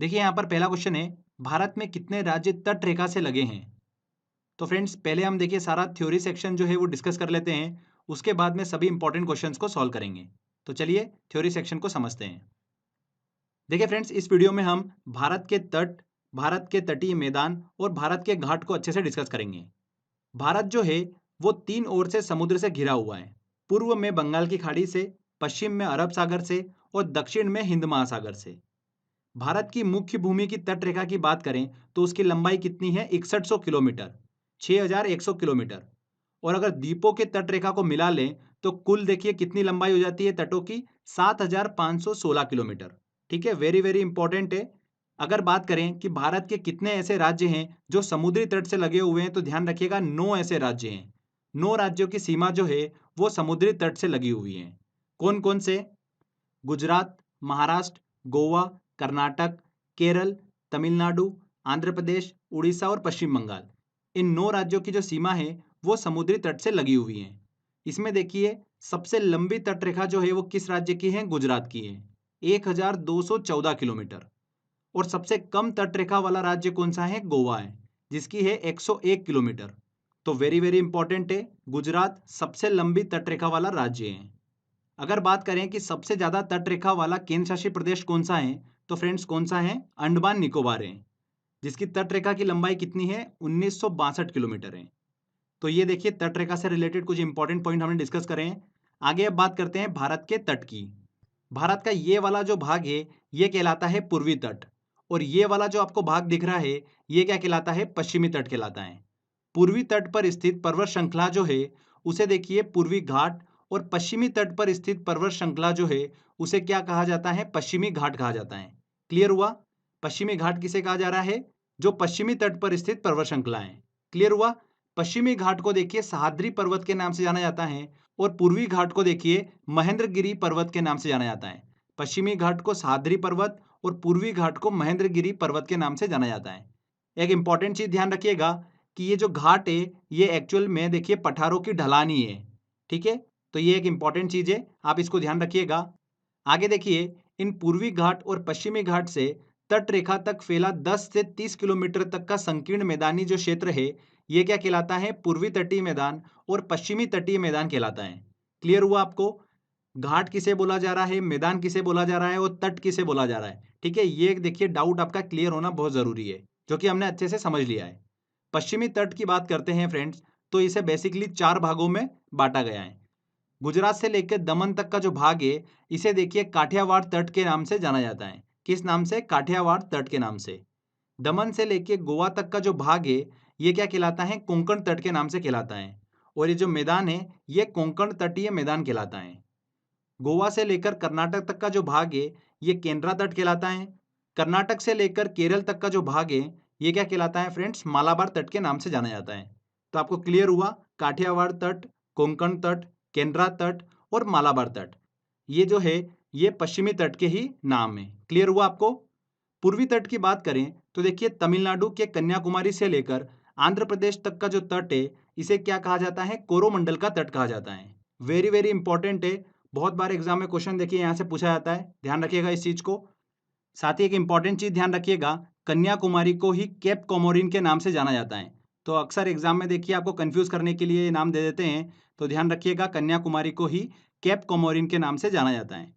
देखिए यहाँ पर पहला क्वेश्चन है, भारत में कितने राज्य तट रेखा से लगे हैं? तो फ्रेंड्स पहले हम देखिए सारा थ्योरी सेक्शन जो है वो डिस्कस कर लेते हैं, उसके बाद में सभी इंपॉर्टेंट क्वेश्चंस को सॉल्व करेंगे। तो चलिए थ्योरी सेक्शन को समझते हैं। देखिए फ्रेंड्स, इस वीडियो में हम भारत के तट, भारत के तटीय मैदान और भारत के घाट को अच्छे से डिस्कस करेंगे। भारत जो है वो तीन ओर से समुद्र से घिरा हुआ है। पूर्व में बंगाल की खाड़ी से, पश्चिम में अरब सागर से और दक्षिण में हिंद महासागर से। भारत की मुख्य भूमि की तट रेखा की बात करें तो उसकी लंबाई कितनी है? 6100 किलोमीटर, 6100 किलोमीटर। और अगर द्वीपों के तट रेखा को मिला लें तो कुल देखिए कितनी लंबाई हो जाती है तटों की? 7516 किलोमीटर। ठीक है, वेरी वेरी इंपॉर्टेंट है। अगर बात करें कि भारत के कितने ऐसे राज्य हैं जो समुद्री तट से लगे हुए हैं, तो ध्यान रखिएगा 9 ऐसे राज्य हैं। 9 राज्यों की सीमा जो है वो समुद्री तट से लगी हुई है। कौन कौन से? गुजरात, महाराष्ट्र, गोवा, कर्नाटक, केरल, तमिलनाडु, आंध्र प्रदेश, उड़ीसा और पश्चिम बंगाल। इन 9 राज्यों की जो सीमा है वो समुद्री तट से लगी हुई है। इसमें देखिए सबसे लंबी तट रेखा जो है वो किस राज्य की है? गुजरात की है, 1214 किलोमीटर। और सबसे कम तट रेखा वाला राज्य कौन सा है? गोवा है, जिसकी है 101 किलोमीटर। तो वेरी वेरी इंपॉर्टेंट है, गुजरात सबसे लंबी तट रेखा वाला राज्य है। अगर बात करें कि सबसे ज्यादा तट रेखा वाला केंद्र शासित प्रदेश कौन सा है, तो फ्रेंड्स कौन सा है? अंडमान निकोबार है, जिसकी तट रेखा की लंबाई कितनी है? 1962 किलोमीटर है। तो ये देखिए तट रेखा से रिलेटेड कुछ इंपॉर्टेंट पॉइंट हमने डिस्कस करे हैं। आगे अब बात करते हैं भारत के तट की। भारत का ये वाला जो भाग है ये कहलाता है पूर्वी तट, और ये वाला जो आपको भाग दिख रहा है ये क्या कहलाता है? पश्चिमी तट कहलाता है। पूर्वी तट पर स्थित पर्वत श्रृंखला जो है उसे देखिए पूर्वी घाट, और पश्चिमी तट पर स्थित पर्वत श्रृंखला जो है उसे क्या कहा जाता है? पश्चिमी घाट कहा जाता है। क्लियर हुआ? पश्चिमी घाट किसे कहा जा रहा है? जो पश्चिमी तट पर स्थित पर्वत श्रृंखला है। क्लियर हुआ? पश्चिमी घाट को देखिए सह्याद्री पर्वत के नाम से जाना जाता है, और पूर्वी घाट को देखिए महेंद्रगिरी पर्वत के नाम से जाना जाता है। पश्चिमी घाट को सह्याद्री पर्वत और पूर्वी घाट को महेंद्रगिरी पर्वत के नाम से जाना जाता है। एक इंपॉर्टेंट चीज ध्यान रखिएगा कि ये जो घाट है ये एक्चुअल में देखिए पठारों की ढलानी है। ठीक है, तो ये एक इंपॉर्टेंट चीज है, आप इसको ध्यान रखिएगा। आगे देखिए, इन पूर्वी घाट और पश्चिमी घाट से तट रेखा तक फैला 10 से 30 किलोमीटर तक का संकीर्ण मैदानी जो क्षेत्र है ये क्या कहलाता है? पूर्वी तटीय मैदान और पश्चिमी तटीय मैदान कहलाता है। क्लियर हुआ आपको? घाट किसे बोला जा रहा है, मैदान किसे बोला जा रहा है और तट किसे बोला जा रहा है? ठीक है, ये देखिए डाउट आपका क्लियर होना बहुत जरूरी है, जो कि हमने अच्छे से समझ लिया है। पश्चिमी तट की बात करते हैं फ्रेंड्स, तो इसे बेसिकली 4 भागों में बांटा गया है। गुजरात से लेकर दमन तक का जो भाग है इसे देखिए काठियावाड़ तट के नाम से जाना जाता है। किस नाम से? काठियावाड़ तट के नाम से। दमन से लेके गोवा तक का जो भाग है ये क्या कहलाता है? कोंकण तट के नाम से कहलाता है। और ये जो मैदान है ये कोंकण तटीय मैदान कहलाता है। गोवा से लेकर कर्नाटक तक का जो भाग है ये केंद्रा तट कहलाता है। कर्नाटक से लेकर केरल तक का जो भाग है ये क्या कहलाता है फ्रेंड्स? मालाबार तट के नाम से जाना जाता है। तो आपको क्लियर हुआ, काठियावाड़ तट, कोंकण तट, केंद्रा तट और मालाबार तट, ये जो है ये पश्चिमी तट के ही नाम है। क्लियर हुआ आपको? पूर्वी तट की बात करें तो देखिए तमिलनाडु के कन्याकुमारी से लेकर आंध्र प्रदेश तक का जो तट है इसे क्या कहा जाता है? कोरोमंडल का तट कहा जाता है। वेरी वेरी इंपॉर्टेंट है, बहुत बार एग्जाम में क्वेश्चन देखिए यहाँ से पूछा जाता है, ध्यान रखिएगा इस चीज को। साथ ही एक इंपॉर्टेंट चीज ध्यान रखिएगा, कन्याकुमारी को ही केप कोमोरिन के नाम से जाना जाता है। तो अक्सर एग्जाम में देखिए आपको कंफ्यूज करने के लिए ये नाम दे देते हैं, तो ध्यान रखिएगा कन्याकुमारी को ही केप कोमोरिन के नाम से जाना जाता है।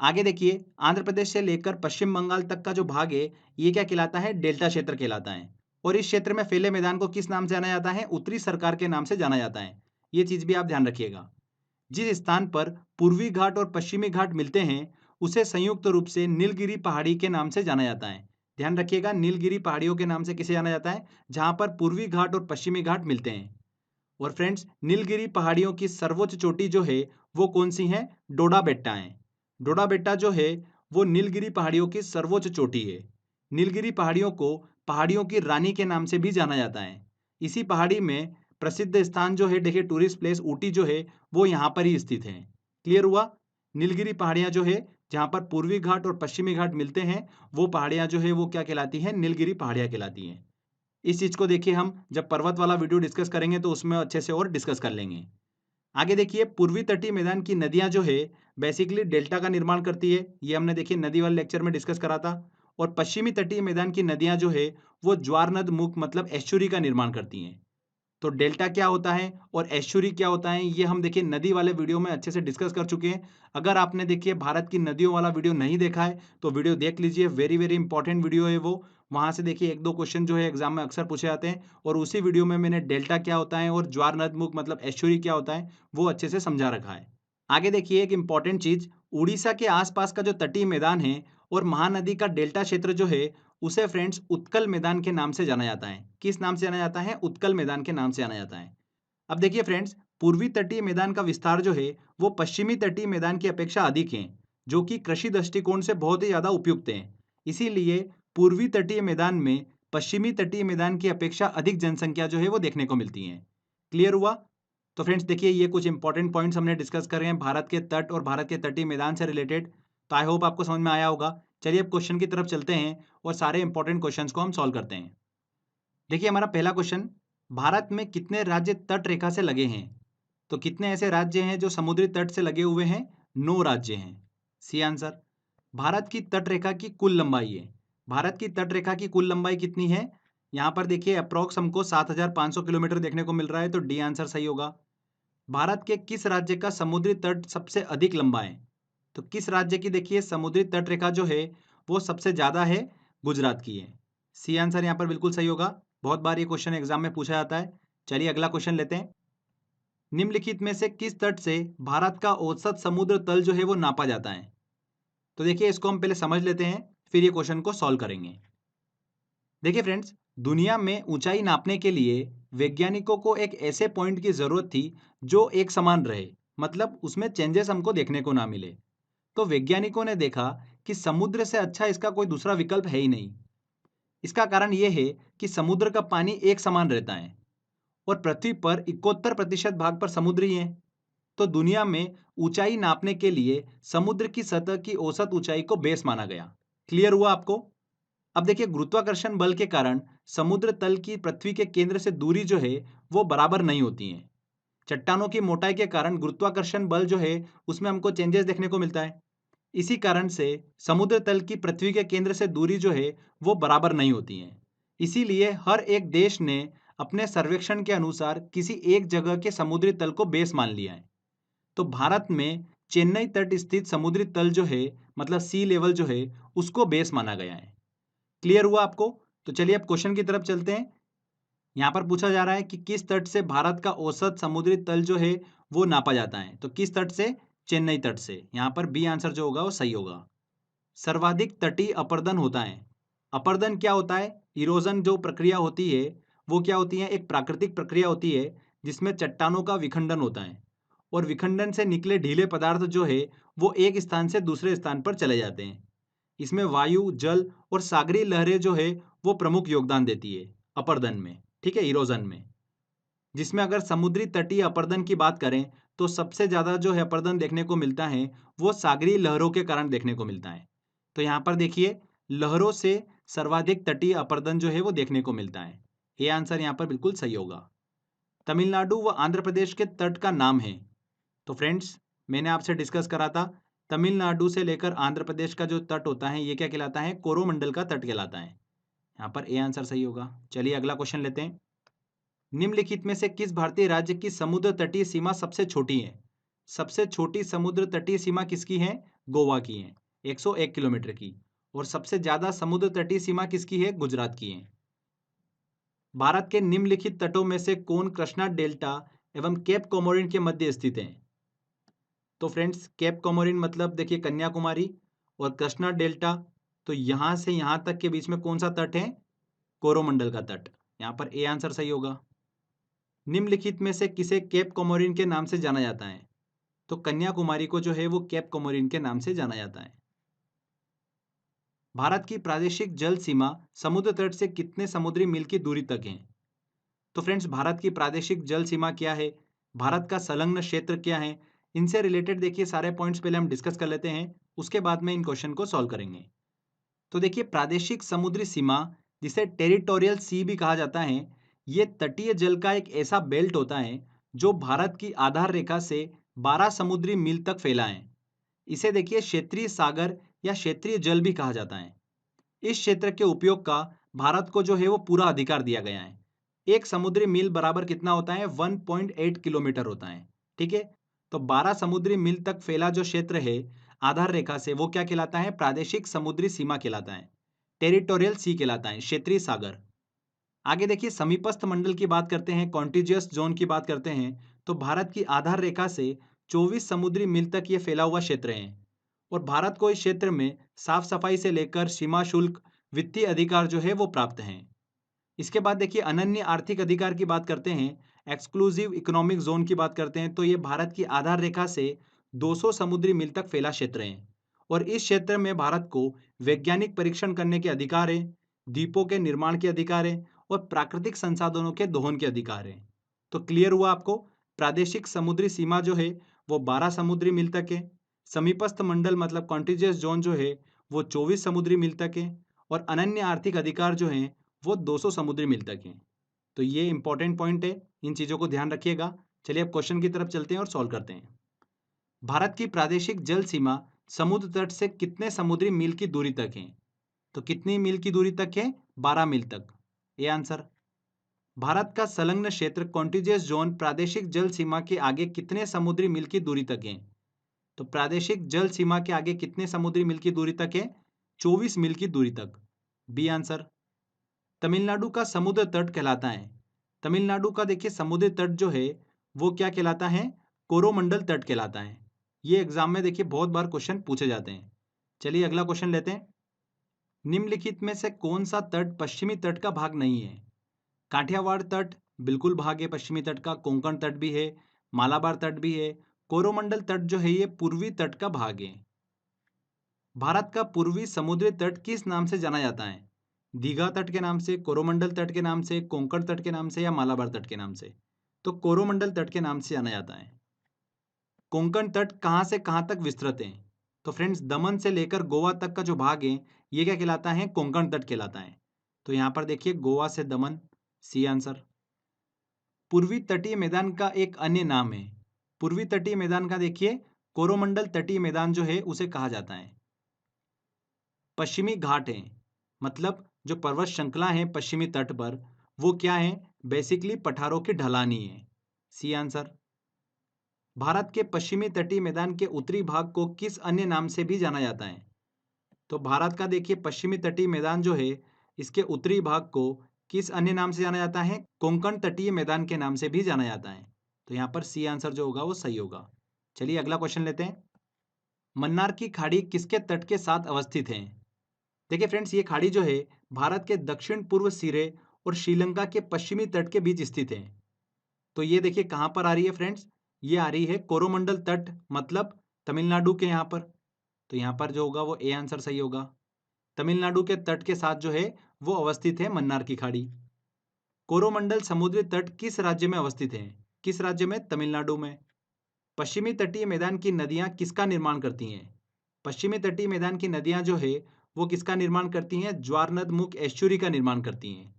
आगे देखिए, आंध्र प्रदेश से लेकर पश्चिम बंगाल तक का जो भाग है ये क्या कहलाता है? डेल्टा क्षेत्र कहलाता है। और इस क्षेत्र में फैले मैदान को किस नाम से जाना जाता है? उत्तरी सरकार के नाम से जाना जाता है। ये चीज भी आप ध्यान रखिएगा। जिस स्थान पर पूर्वी घाट और पश्चिमी घाट मिलते हैं उसे संयुक्त रूप से नीलगिरी पहाड़ी के नाम से जाना जाता है। ध्यान रखिएगा, नीलगिरी पहाड़ियों के नाम से किसे जाना जाता है? जहां पर पूर्वी घाट और पश्चिमी घाट मिलते हैं। और फ्रेंड्स, नीलगिरी पहाड़ियों की सर्वोच्च चोटी जो है वो कौन सी है? डोडा बेट्टा है। डोडा बेट्टा जो है वो नीलगिरी पहाड़ियों की सर्वोच्च चोटी है। नीलगिरी पहाड़ियों को पहाड़ियों की रानी के नाम से भी जाना जाता है। इसी पहाड़ी में प्रसिद्ध स्थान जो है देखिए टूरिस्ट प्लेस ऊटी जो है वो यहाँ पर ही स्थित है। क्लियर हुआ? नीलगिरी पहाड़ियाँ जो है जहाँ पर पूर्वी घाट और पश्चिमी घाट मिलते हैं वो पहाड़ियाँ जो है वो क्या कहलाती हैं? नीलगिरी पहाड़ियाँ कहलाती हैं। इस चीज को देखिए हम जब पर्वत वाला वीडियो डिस्कस करेंगे तो उसमें अच्छे से और डिस्कस कर लेंगे। आगे देखिए, पूर्वी तटीय मैदान की नदियां जो है बेसिकली डेल्टा का निर्माण करती है। ये हमने देखिए नदी वाले लेक्चर में डिस्कस करा था। और पश्चिमी तटीय मैदान की नदियां जो है वो ज्वार नद मुख मतलब एस्चुरी का निर्माण करती हैं। तो डेल्टा क्या होता है और एस्चुरी क्या होता है, ये हम देखिए नदी वाले वीडियो में अच्छे से डिस्कस कर चुके हैं। अगर आपने देखिए भारत की नदियों वाला वीडियो नहीं देखा है तो वीडियो देख लीजिए, वेरी वेरी इंपॉर्टेंट वीडियो है वो। वहां से देखिए एक दो क्वेश्चन जो है एग्जाम में अक्सर पूछे जाते हैं, और उसी वीडियो में मैंने डेल्टा क्या होता है और ज्वार नदमुख मतलब एस्चुरी क्या होता है वो अच्छे से समझा रखा है। आगे देखिए एक इंपॉर्टेंट चीज, उड़ीसा के आसपास का जो तटीय मैदान है और महानदी का डेल्टा क्षेत्र जो है उसे फ्रेंड्स उत्कल मैदान के नाम से जाना जाता है। किस नाम से जाना जाता है? उत्कल मैदान के नाम से जाना जाता है। अब देखिए फ्रेंड्स, पूर्वी तटीय मैदान का विस्तार जो है वो पश्चिमी तटीय मैदान की अपेक्षा अधिक है, जो कि कृषि दृष्टिकोण से बहुत ही ज्यादा उपयुक्त है। इसीलिए पूर्वी तटीय मैदान में पश्चिमी तटीय मैदान की अपेक्षा अधिक जनसंख्या जो है वो देखने को मिलती है। क्लियर हुआ? तो फ्रेंड्स देखिए ये कुछ इंपॉर्टेंट पॉइंट्स हमने डिस्कस कर रहे हैं भारत के तट और भारत के तटीय मैदान से रिलेटेड। तो आई होप आपको समझ में आया होगा। चलिए अब क्वेश्चन की तरफ चलते हैं और सारे इंपॉर्टेंट क्वेश्चंस को हम सॉल्व करते हैं। देखिए हमारा पहला क्वेश्चन, भारत में कितने राज्य तट रेखा से लगे हैं? तो कितने ऐसे राज्य हैं जो समुद्री तट से लगे हुए हैं? 9 राज्य हैं। C answer. भारत की तट रेखा की कुल लंबाई है। भारत की तट रेखा की कुल लंबाई कितनी है? यहाँ पर देखिए अप्रोक्स हमको 7,500 किलोमीटर देखने को मिल रहा है, तो डी आंसर सही होगा। भारत के किस राज्य का समुद्री तट सबसे अधिक लंबा है? तो किस राज्य की देखिए समुद्री तट रेखा जो है वो सबसे ज्यादा है? गुजरात की है। सी आंसर यहाँ पर बिल्कुल सही होगा। बहुत बार ये क्वेश्चन एग्जाम में पूछा जाता है। चलिए अगला क्वेश्चन लेते हैं। निम्नलिखित में से किस तट से भारत का औसत समुद्र तल जो है वो नापा जाता है? तो देखिए इसको हम पहले समझ लेते हैं, फिर ये क्वेश्चन को सॉल्व करेंगे। देखिए फ्रेंड्स, दुनिया में ऊंचाई नापने के लिए वैज्ञानिकों को एक ऐसे पॉइंट की जरूरत थी जो एक समान रहे, मतलब उसमें चेंजेस हमको देखने को ना मिले। तो वैज्ञानिकों ने देखा कि समुद्र से अच्छा इसका कोई दूसरा विकल्प है ही नहीं। इसका कारण यह है कि समुद्र का पानी एक समान रहता है और पृथ्वी पर 71% भाग पर समुद्री है। तो दुनिया में ऊंचाई नापने के लिए समुद्र की सतह की औसत ऊंचाई को बेस माना गया। क्लियर हुआ आपको? अब देखिए गुरुत्वाकर्षण बल के कारण समुद्र तल की पृथ्वी के केंद्र से दूरी जो है वो बराबर नहीं होती है। चट्टानों की मोटाई के कारण गुरुत्वाकर्षण बल जो है उसमें हमको चेंजेस देखने को मिलता है। इसी कारण से समुद्र तल की पृथ्वी के केंद्र से दूरी जो है वो बराबर नहीं होती है। इसीलिए हर एक देश ने अपने सर्वेक्षण के अनुसार किसी एक जगह के समुद्री तल को बेस मान लिया है। तो भारत में चेन्नई तट स्थित समुद्री तल जो है मतलब सी लेवल जो है उसको बेस माना गया है। क्लियर हुआ आपको? तो चलिए अब क्वेश्चन की तरफ चलते हैं। यहाँ पर पूछा जा रहा है कि किस तट से भारत का औसत समुद्री तल जो है वो नापा जाता है? तो किस तट से? चेन्नई तट से। यहाँ पर बी आंसर जो होगा वो सही होगा। सर्वाधिक तटीय अपर्दन होता है। अपर्दन क्या होता है? इरोजन जो प्रक्रिया होती है वो क्या होती है? एक प्राकृतिक प्रक्रिया होती है जिसमें चट्टानों का विखंडन होता है और विखंडन से निकले ढीले पदार्थ जो है वो एक स्थान से दूसरे स्थान पर चले जाते हैं। इसमें वायु, जल और सागरीय लहरें जो है वो प्रमुख योगदान देती है अपर्दन में, ठीक है, इरोजन में। जिसमें अगर समुद्री तटीय अपर्दन की बात करें तो सबसे ज्यादा जो है अपर्दन देखने को मिलता है वो सागरीय लहरों के कारण देखने को मिलता है। तो यहाँ पर देखिए लहरों से सर्वाधिक तटीय अपर्दन जो है वो देखने को मिलता है। ये आंसर यहाँ पर बिल्कुल सही होगा। तमिलनाडु व आंध्र प्रदेश के तट का नाम है। तो फ्रेंड्स मैंने आपसे डिस्कस करा था तमिलनाडु से लेकर आंध्र प्रदेश का जो तट होता है ये क्या कहलाता है? कोरोमंडल का तट कहलाता है। यहाँ पर ए आंसर सही होगा। चलिए अगला क्वेश्चन लेते हैं। निम्नलिखित में से किस भारतीय राज्य की समुद्र तटीय सीमा सबसे छोटी है? सबसे छोटी समुद्र तटीय सीमा किसकी है? गोवा की है, 101 किलोमीटर की। और सबसे ज्यादा समुद्र तटीय सीमा किसकी है? गुजरात की है। भारत के निम्नलिखित तटों में से कौन कृष्णा डेल्टा एवं केप कोमोरिन के मध्य स्थित है? तो फ्रेंड्स केप कोमोरिन मतलब देखिए कन्याकुमारी, और कृष्णा डेल्टा तो यहां से यहां तक के बीच में कौन सा तट है? कोरोमंडल का तट। यहाँ पर ए आंसर सही होगा। निम्नलिखित में से किसे केप कोमोरिन के नाम से जाना जाता है? तो कन्याकुमारी को जो है वो केप कोमोरिन के नाम से जाना जाता है। भारत की प्रादेशिक जल सीमा समुद्र तट से कितने समुद्री मील की दूरी तक है? तो फ्रेंड्स भारत की प्रादेशिक जल सीमा क्या है? भारत का संलग्न क्षेत्र क्या है? इनसे रिलेटेड देखिए सारे पॉइंट्स पहले हम डिस्कस कर लेते हैं, उसके बाद में इन क्वेश्चन को सॉल्व करेंगे। तो देखिए प्रादेशिक समुद्री सीमा जिसे टेरिटोरियल सी भी कहा जाता है, ये तटीय जल का एक ऐसा बेल्ट होता है जो भारत की आधार रेखा से 12 समुद्री मील तक फैला है। इसे देखिए क्षेत्रीय सागर या क्षेत्रीय जल भी कहा जाता है। इस क्षेत्र के उपयोग का भारत को जो है वो पूरा अधिकार दिया गया है। एक समुद्री मील बराबर कितना होता है? 1.8 किलोमीटर होता है। ठीक है, तो 12 समुद्री मील तक फैला जो क्षेत्र है आधार रेखा से, वो क्या कहलाता है? प्रादेशिक समुद्री सीमा कहलाता है, टेरिटोरियल सी कहलाता है, क्षेत्रीय सागर। आगे देखिए, समीपस्थ मंडल की बात करते हैं, कॉन्टिजियस जोन की बात करते हैं, तो भारत की आधार रेखा से 24 समुद्री मील तक ये फैला हुआ क्षेत्र है और भारत को इस क्षेत्र में साफ सफाई से लेकर सीमा शुल्क, वित्तीय अधिकार जो है वो प्राप्त हैं। इसके बाद देखिए, अनन्य आर्थिक अधिकार की बात करते हैं, एक्सक्लूसिव इकोनॉमिक जोन की बात करते हैं, तो ये भारत की आधार रेखा से 200 समुद्री मील तक फैला क्षेत्र है और इस क्षेत्र में भारत को वैज्ञानिक परीक्षण करने के अधिकार है, द्वीपों के निर्माण के अधिकार है और प्राकृतिक संसाधनों के दोहन के अधिकार है। तो क्लियर हुआ आपको, प्रादेशिक समुद्री सीमा जो है वो 12 समुद्री मील तक है, समीपस्थ मंडल मतलब कॉन्टिजियस जोन जो है वो 24 समुद्री मील तक है और अनन्य आर्थिक अधिकार जो है वो 200 समुद्री मील तक हैं। तो ये इंपॉर्टेंट पॉइंट है, इन चीज़ों को ध्यान रखिएगा। चलिए अब क्वेश्चन की तरफ चलते हैं और सॉल्व करते हैं। भारत की प्रादेशिक जल सीमा समुद्र तट से कितने समुद्री मील की दूरी तक है? तो कितनी मील की दूरी तक है? 12 मील तक, ये आंसर। भारत का संलग्न क्षेत्र कॉन्टिजियस जोन प्रादेशिक जल सीमा के आगे कितने समुद्री मील की दूरी तक है? तो प्रादेशिक जल सीमा के आगे कितने समुद्री मील की दूरी तक है? 24 मील की दूरी तक, बी आंसर। तमिलनाडु का समुद्र तट कहलाता है, तमिलनाडु का देखिए समुद्री तट जो है वो क्या कहलाता है? कोरोमंडल तट कहलाता है। ये एग्जाम में देखिए बहुत बार क्वेश्चन पूछे जाते हैं। चलिए अगला क्वेश्चन लेते हैं। निम्नलिखित में से कौन सा तट पश्चिमी तट का भाग नहीं है? काठियावाड़ तट बिल्कुल भाग है पश्चिमी तट का, कोंकण तट भी है, मालाबार तट भी है, कोरोमंडल तट जो है ये पूर्वी तट का भाग है। भारत का पूर्वी समुद्री तट किस नाम से जाना जाता है? दीघा तट के नाम से, कोरोमंडल तट के नाम से, कोंकण तट के नाम से या मालाबार तट के नाम से? तो कोरोमंडल तट के नाम से जाना जाता है। कोंकण तट कहां से कहां तक विस्तृत है? तो फ्रेंड्स, दमन से लेकर गोवा तक का जो भाग है ये क्या कहलाता है? कोंकण तट कहलाता है। तो यहां पर देखिए गोवा से दमन, सी आंसर। पूर्वी तटीय मैदान का एक अन्य नाम है, पूर्वी तटीय मैदान का देखिए कोरोमंडल तटीय मैदान जो है उसे कहा जाता है। पश्चिमी घाट है, मतलब जो पर्वत श्रृंखला है पश्चिमी तट पर, वो क्या है? बेसिकली पठारों की ढलानी है, सी आंसर। भारत के पश्चिमी तटीय मैदान के उत्तरी भाग को किस अन्य नाम से भी जाना जाता है? तो भारत का देखिए पश्चिमी तटीय मैदान जो है इसके उत्तरी भाग को किस अन्य नाम से जाना जाता है? कोंकण तटीय मैदान के नाम से भी जाना जाता है। तो यहाँ पर सी आंसर जो होगा वो सही होगा। चलिए अगला क्वेश्चन लेते हैं। मन्नार की खाड़ी किसके तट के साथ अवस्थित है? देखिए फ्रेंड्स, ये खाड़ी जो है भारत के दक्षिण पूर्व सिरे और श्रीलंका के पश्चिमी तट के बीच स्थित है। तो ये देखिए कहाँ पर आ रही है फ्रेंड्स? ये आ रही है कोरोमंडल तट, मतलब तमिलनाडु के यहाँ पर। तो यहाँ पर जो होगा वो ए आंसर सही होगा। तमिलनाडु के तट के साथ जो है वो अवस्थित है मन्नार की खाड़ी। कोरोमंडल समुद्री तट किस राज्य में अवस्थित है? किस राज्य में? तमिलनाडु में। पश्चिमी तटीय मैदान की नदियां किसका निर्माण करती हैं? पश्चिमी तटीय मैदान की नदियां जो है वो किसका निर्माण करती हैं? ज्वार नद मुख एस्चुरी का निर्माण करती हैं।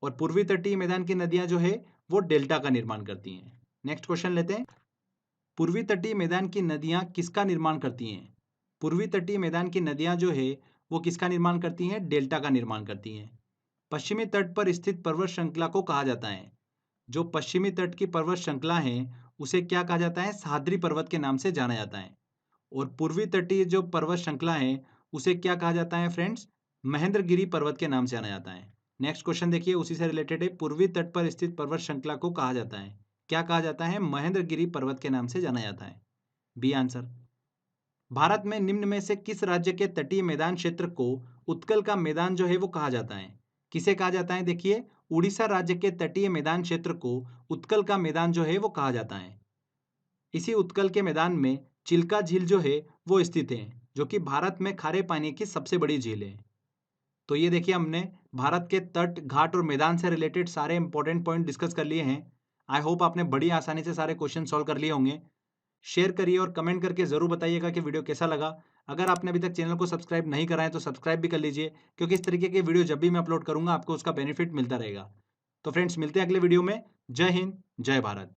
और पूर्वी तटीय मैदान की नदियां जो है वो डेल्टा का निर्माण करती हैं। नेक्स्ट क्वेश्चन लेते हैं। पूर्वी तटीय मैदान की नदियां किसका निर्माण करती हैं? पूर्वी तटीय मैदान की नदियां जो है वो किसका निर्माण करती हैं? डेल्टा का निर्माण करती हैं। पश्चिमी तट पर स्थित पर्वत श्रृंखला को कहा जाता है, जो पश्चिमी तट की पर्वत श्रृंखला है उसे क्या कहा जाता है? सह्याद्री पर्वत के नाम से जाना जाता है। और पूर्वी तटीय जो पर्वत श्रृंखला है उसे क्या कहा जाता है फ्रेंड्स? महेंद्रगिरी पर्वत के नाम से जाना जाता है। नेक्स्ट क्वेश्चन देखिए, उसी से रिलेटेड है। पूर्वी तट पर स्थित पर्वत श्रृंखला को कहा जाता है, क्या कहा जाता है? महेंद्रगिरी पर्वत के नाम से जाना जाता है, बी आंसर। भारत में निम्न में से किस राज्य के तटीय मैदान क्षेत्र को उत्कल का मैदान जो है वो कहा जाता है? किसे कहा जाता है? देखिए, उड़ीसा राज्य के तटीय मैदान क्षेत्र को उत्कल का मैदान जो है वो कहा जाता है। इसी उत्कल के मैदान में चिल्का झील जो है वो स्थित है, जो कि भारत में खारे पानी की सबसे बड़ी झील है। तो ये देखिए हमने भारत के तट, घाट और मैदान से रिलेटेड सारे इंपॉर्टेंट पॉइंट डिस्कस कर लिए हैं। आई होप आपने बड़ी आसानी से सारे क्वेश्चन सॉल्व कर लिए होंगे। शेयर करिए और कमेंट करके जरूर बताइएगा कि वीडियो कैसा लगा। अगर आपने अभी तक चैनल को सब्सक्राइब नहीं करा है तो सब्सक्राइब भी कर लीजिए, क्योंकि इस तरीके के वीडियो जब भी मैं अपलोड करूंगा आपको उसका बेनिफिट मिलता रहेगा। तो फ्रेंड्स, मिलते हैं अगले वीडियो में। जय हिंद, जय भारत।